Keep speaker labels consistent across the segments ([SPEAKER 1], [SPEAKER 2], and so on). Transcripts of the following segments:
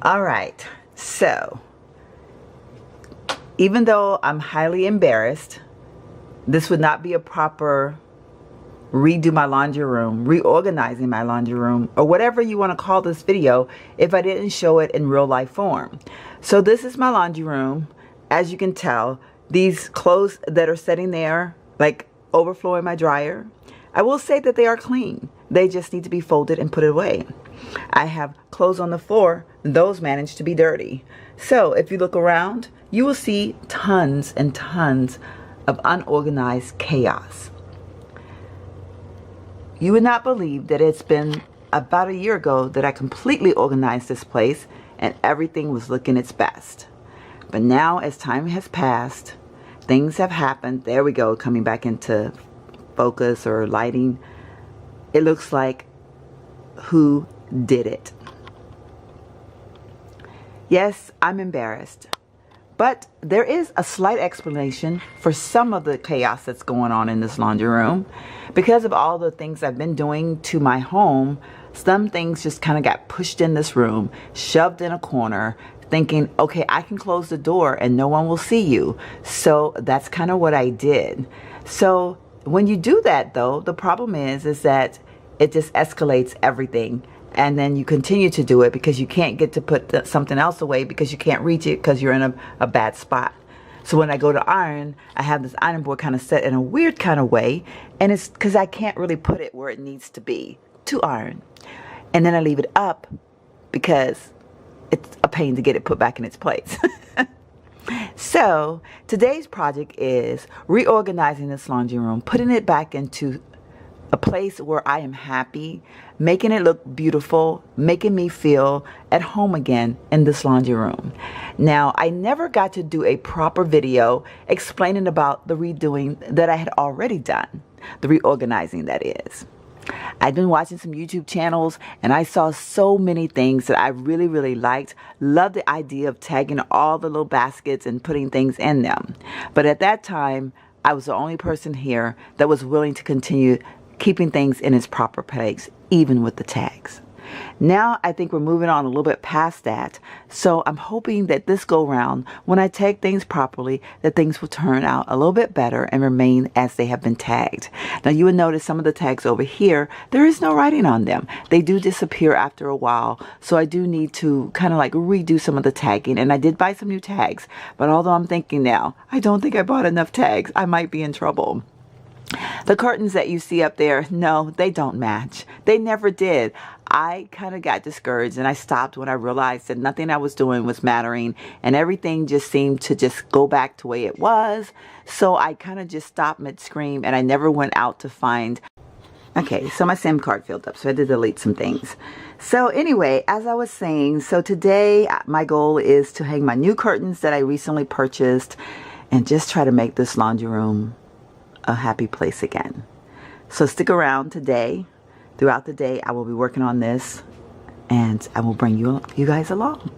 [SPEAKER 1] All right, so even though I'm highly embarrassed, this would not be a proper redo my laundry room, reorganizing my laundry room, or whatever you want to call this video if I didn't show it in real life form. So this is my laundry room. As you can tell, these clothes that are sitting there, like overflowing my dryer, I will say that they are clean. They just need to be folded and put away. I have clothes on the floor. Those managed to be dirty. So if you look around, you will see tons and tons of unorganized chaos. You would not believe that it's been about a year ago that I completely organized this place and everything was looking its best. But now, as time has passed, things have happened. There we go, coming back into focus or lighting. It looks like who did it. Yes, I'm embarrassed. But there is a slight explanation for some of the chaos that's going on in this laundry room. Because of all the things I've been doing to my home, some things just kind of got pushed in this room, shoved in a corner, thinking, okay, I can close the door and no one will see you. So that's kind of what I did. So when you do that, though, the problem is that it just escalates everything. And then you continue to do it because you can't get to put something else away because you can't reach it because you're in a bad spot. So when I go to iron, I have this iron board kind of set in a weird kind of way. And it's because I can't really put it where it needs to be to iron. And then I leave it up because it's a pain to get it put back in its place. So today's project is reorganizing this laundry room, putting it back into a place where I am happy, making it look beautiful, making me feel at home again in this laundry room. Now, I never got to do a proper video explaining about the redoing that I had already done, the reorganizing that is. I've been watching some YouTube channels and I saw so many things that I really, really liked. Loved the idea of tagging all the little baskets and putting things in them. But at that time, I was the only person here that was willing to continue keeping things in its proper place, even with the tags. Now I think we're moving on a little bit past that. So I'm hoping that this go round, when I tag things properly, that things will turn out a little bit better and remain as they have been tagged. Now you will notice some of the tags over here, there is no writing on them. They do disappear after a while. So I do need to kind of like redo some of the tagging. And I did buy some new tags. But although I'm thinking now, I don't think I bought enough tags. I might be in trouble. The curtains that you see up there, no, they don't match. They never did. I kind of got discouraged and I stopped when I realized that nothing I was doing was mattering and everything just seemed to just go back to the way it was. So I kind of just stopped mid-scream and I never went out to find. Okay, so my SIM card filled up, so I had to delete some things. So anyway, as I was saying, so today my goal is to hang my new curtains that I recently purchased and just try to make this laundry room a happy place again. So stick around today. Throughout the day, I will be working on this and I will bring you guys along.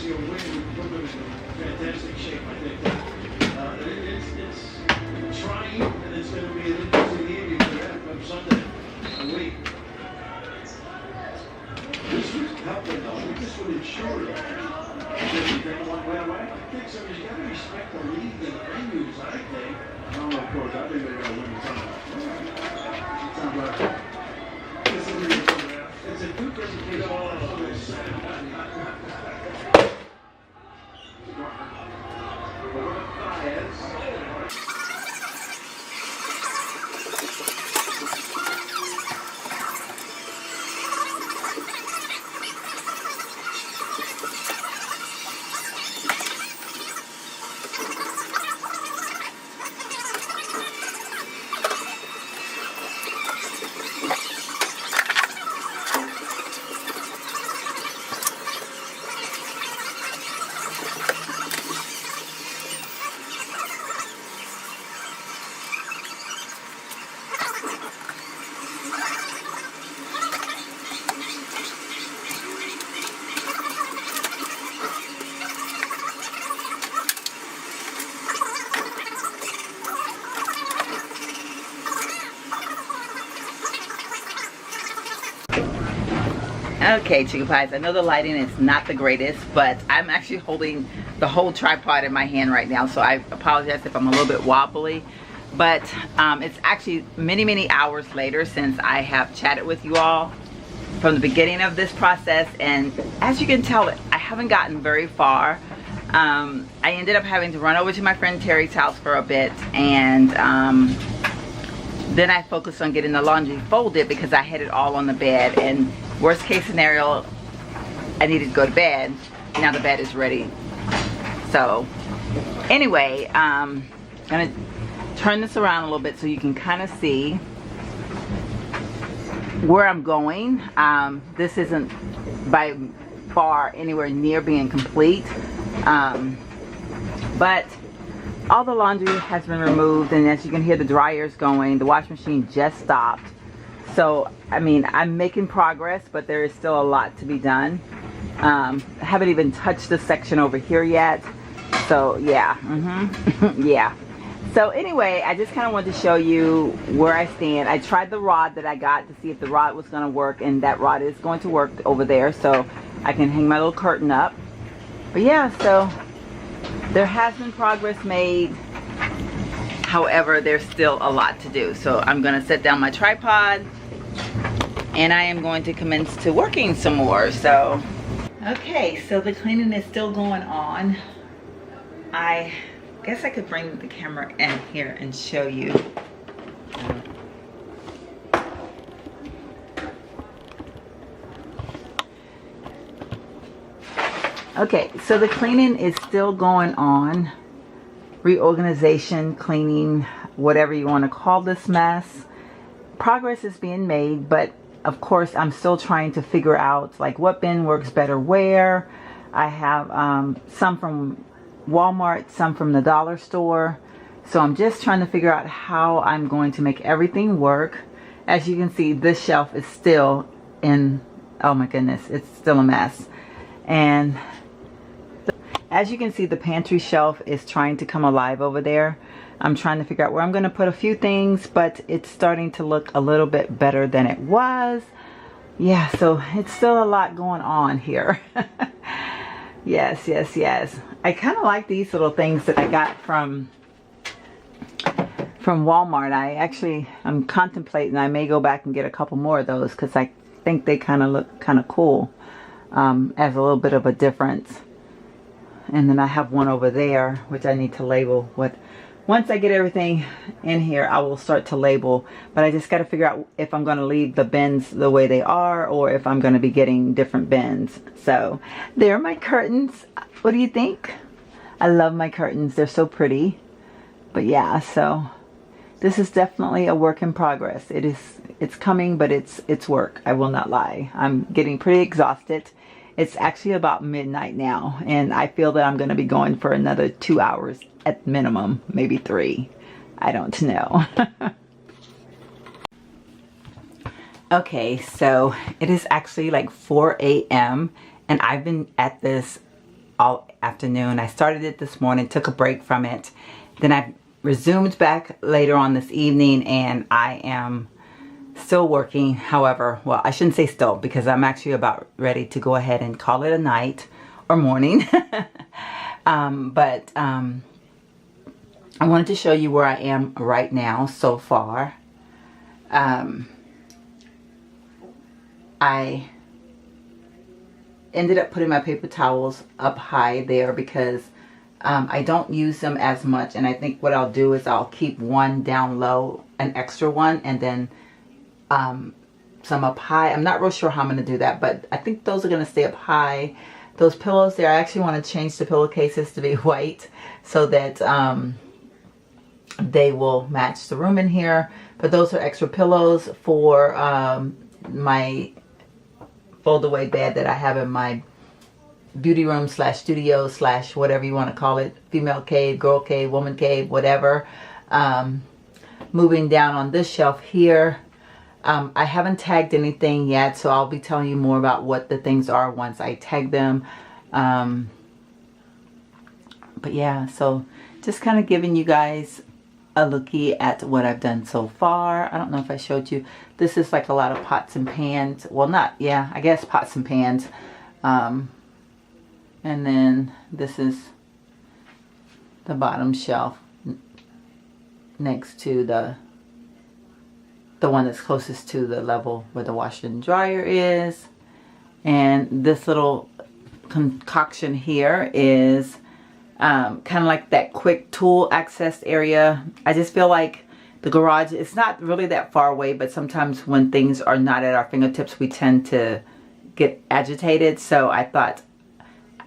[SPEAKER 2] you'll win, you put them in fantastic shape. I think it's trying, and it's going to be an interesting evening for them from Sunday a week. This would help them, though. This would ensure that they one way away. I think so. You got to respect the league and the venues, I think. Oh, of course. I think they're going to win the tournament. Sounds like it's a good presentation.
[SPEAKER 1] Okay, chicken pies, I know the lighting is not the greatest, but I'm actually holding the whole tripod in my hand right now, so I apologize if I'm a little bit wobbly. But it's actually many hours later since I have chatted with you all from the beginning of this process, and as you can tell, I haven't gotten very far. I ended up having to run over to my friend Terry's house for a bit, and then I focused on getting the laundry folded because I had it all on the bed, and worst case scenario, I needed to go to bed. Now the bed is ready. So anyway, I'm gonna turn this around a little bit so you can kind of see where I'm going. This isn't by far anywhere near being complete, but all the laundry has been removed, and as you can hear, the dryer's going. The washing machine just stopped. So, I mean, I'm making progress, but there is still a lot to be done. I haven't even touched the section over here yet. So, yeah. Yeah. So, anyway, I just kind of wanted to show you where I stand. I tried the rod that I got to see if the rod was going to work, and that rod is going to work over there, so I can hang my little curtain up. But, yeah, so there has been progress made. However, there's still a lot to do. So I'm going to set down my tripod and I am going to commence to working some more. So, okay, so the cleaning is still going on. I guess I could bring the camera in here and show you. Okay, so the cleaning is still going on. Reorganization, cleaning, whatever you want to call this mess. Progress is being made, but of course I'm still trying to figure out like what bin works better where. I have some from Walmart, some from the dollar store. So I'm just trying to figure out how I'm going to make everything work. As you can see, this shelf is still in, oh my goodness, it's still a mess. And as you can see, the pantry shelf is trying to come alive over there. I'm trying to figure out where I'm going to put a few things, but it's starting to look a little bit better than it was. Yeah, so it's still a lot going on here. Yes. I kind of like these little things that I got from Walmart. I'm contemplating I may go back and get a couple more of those because I think they kind of look kind of cool as a little bit of a difference. And then I have one over there, which I need to label. Once I get everything in here, I will start to label. But I just got to figure out if I'm going to leave the bins the way they are or if I'm going to be getting different bins. So, there are my curtains. What do you think? I love my curtains. They're so pretty. But yeah, so this is definitely a work in progress. It's coming, but it's work. I will not lie. I'm getting pretty exhausted. It's actually about midnight now, and I feel that I'm going to be going for another 2 hours at minimum, maybe 3. I don't know. Okay, so it is actually like 4 a.m. and I've been at this
[SPEAKER 3] all afternoon. I started it this morning, took a break from it. Then I resumed back later on this evening, and I am still working. However, well, I shouldn't say still, because I'm actually about ready to go ahead and call it a night or morning. I wanted to show you where I am right now so far. I ended up putting my paper towels up high there because I don't use them as much, and I think what I'll do is I'll keep one down low, an extra one, and then some up high. I'm not real sure how I'm going to do that, but I think those are going to stay up high. Those pillows there, I actually want to change the pillowcases to be white so that they will match the room in here. But those are extra pillows for my fold-away bed that I have in my beauty room slash studio slash whatever you want to call it. Female cave, girl cave, woman cave, whatever. Moving down on this shelf here. I haven't tagged anything yet, so I'll be telling you more about what the things are once I tag them. But yeah, so just kind of giving you guys a looky at what I've done so far. I don't know if I showed you. This is like a lot of pots and pans. Well, not, yeah, I guess pots and pans. And then this is the bottom shelf next to the one that's closest to the level where the washer and dryer is. And this little concoction here is kind of like that quick tool access area. I just feel like the garage, it's not really that far away, but sometimes when things are not at our fingertips, we tend to get agitated. So I thought,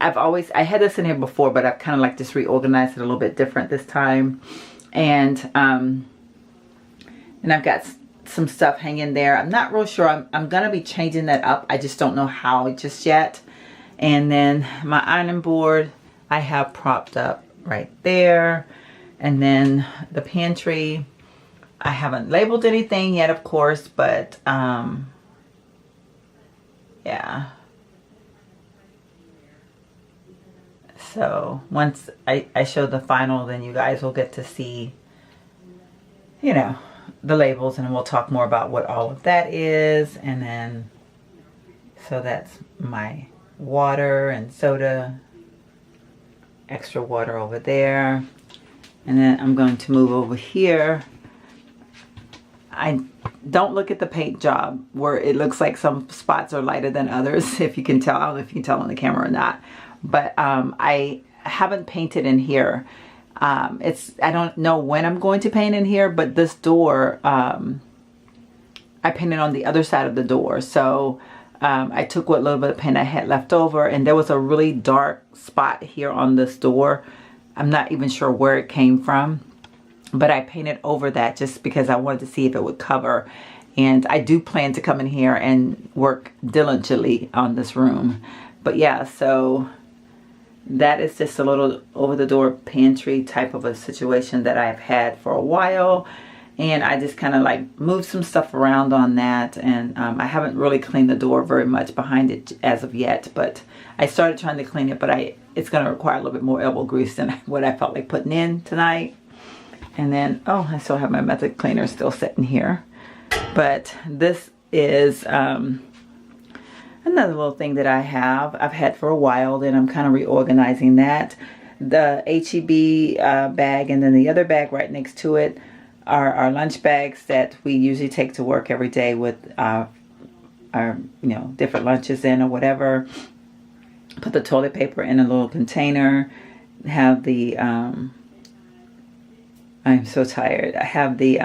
[SPEAKER 3] I had this in here before, but I've kind of like just reorganized it a little bit different this time. And I've got some stuff hanging there. I'm not real sure. I'm going to be changing that up. I just don't know how just yet. And then my ironing board, I have propped up right there. And then the pantry, I haven't labeled anything yet, of course, but yeah. So once I show the final, then you guys will get to see, you know, the labels, and we'll talk more about what all of that is. And then, so that's my water and soda, extra water over there. And then I'm going to move over here. I don't look at the paint job where it looks like some spots are lighter than others, if you can tell. I don't know if you can tell on the camera or not. But I haven't painted in here. I don't know when I'm going to paint in here, but this door, I painted on the other side of the door. So I took what little bit of paint I had left over, and there was a really dark spot here on this door. I'm not even sure where it came from, but I painted over that just because I wanted to see if it would cover. And I do plan to come in here and work diligently on this room. But yeah, so that is just a little over the door pantry type of a situation that I've had for a while. And I just kind of like moved some stuff around on that. And I haven't really cleaned the door very much behind it as of yet. But I started trying to clean it, but it's going to require a little bit more elbow grease than what I felt like putting in tonight. And then, oh, I still have my method cleaner still sitting here. But this is another little thing that I've had for a while. Then I'm kind of reorganizing that. The HEB bag, and then the other bag right next to it are our lunch bags that we usually take to work every day with our different lunches in or whatever. Put the toilet paper in a little container. Have the I'm so tired. I have the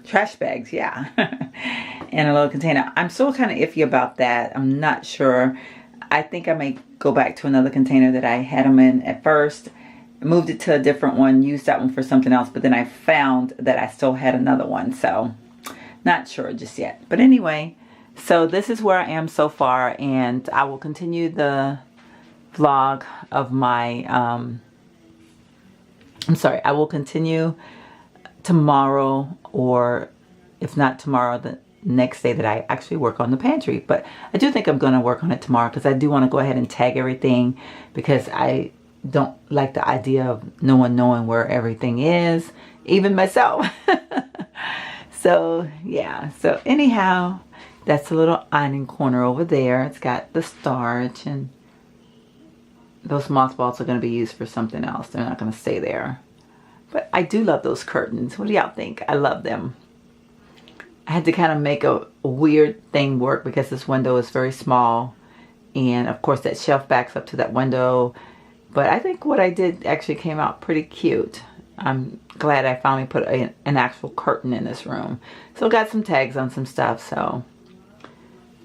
[SPEAKER 3] trash bags, yeah, in a little container. I'm still kind of iffy about that. I'm not sure. I think I may go back to another container that I had them in at first. Moved it to a different one, used that one for something else, but then I found that I still had another one, so not sure just yet. But anyway, so this is where I am so far, and I will continue the vlog of my I will continue tomorrow, or if not tomorrow, next day that I actually work on the pantry. But I do think I'm going to work on it tomorrow because I do want to go ahead and tag everything, because I don't like the idea of no one knowing where everything is, even myself. So yeah, so anyhow, that's a little ironing corner over there. It's got the starch, and those mothballs are going to be used for something else. They're not going to stay there. But I do love those curtains. What do y'all think? I love them. I had to kind of make a weird thing work because this window is very small. And of course that shelf backs up to that window. But I think what I did actually came out pretty cute. I'm glad I finally put an actual curtain in this room. So got some tags on some stuff. So,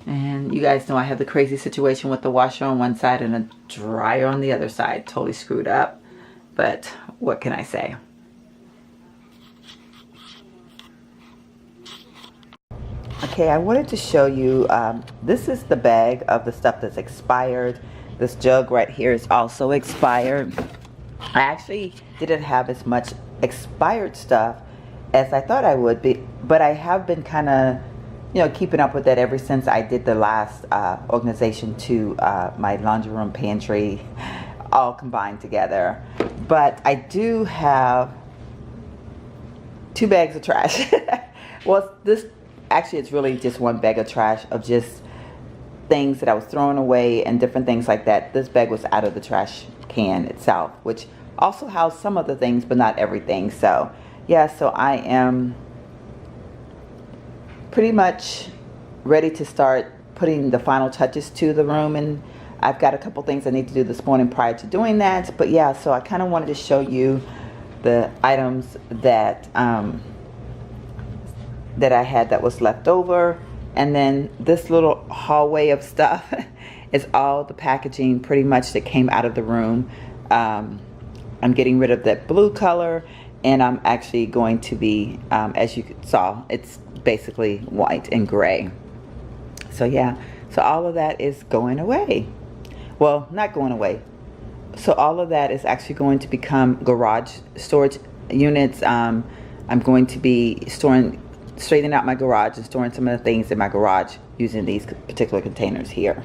[SPEAKER 3] and you guys know I have the crazy situation with the washer on one side and a dryer on the other side. Totally screwed up. But what can I say? Okay, I wanted to show you, this is the bag of the stuff that's expired. This jug right here is also expired. I actually didn't have as much expired stuff as I thought I would be, but I have been kind of, you know, keeping up with that ever since I did the last organization to my laundry room pantry, all combined together. But I do have 2 bags of trash. Well, this actually it's really just 1 bag of trash of just things that I was throwing away and different things like that. This bag was out of the trash can itself, which also housed some of the things but not everything. So yeah, so I am pretty much ready to start putting the final touches to the room, and I've got a couple things I need to do this morning prior to doing that. But yeah, so I kind of wanted to show you the items that that I had that was left over. And then this little hallway of stuff is all the packaging pretty much that came out of the room. I'm getting rid of that blue color, and I'm actually going to be, as you saw, it's basically white and gray. So yeah, so all of that is going away. Well, not going away. So all of that is actually going to become garage storage units. I'm going to be straightening out my garage and storing some of the things in my garage using these particular containers here.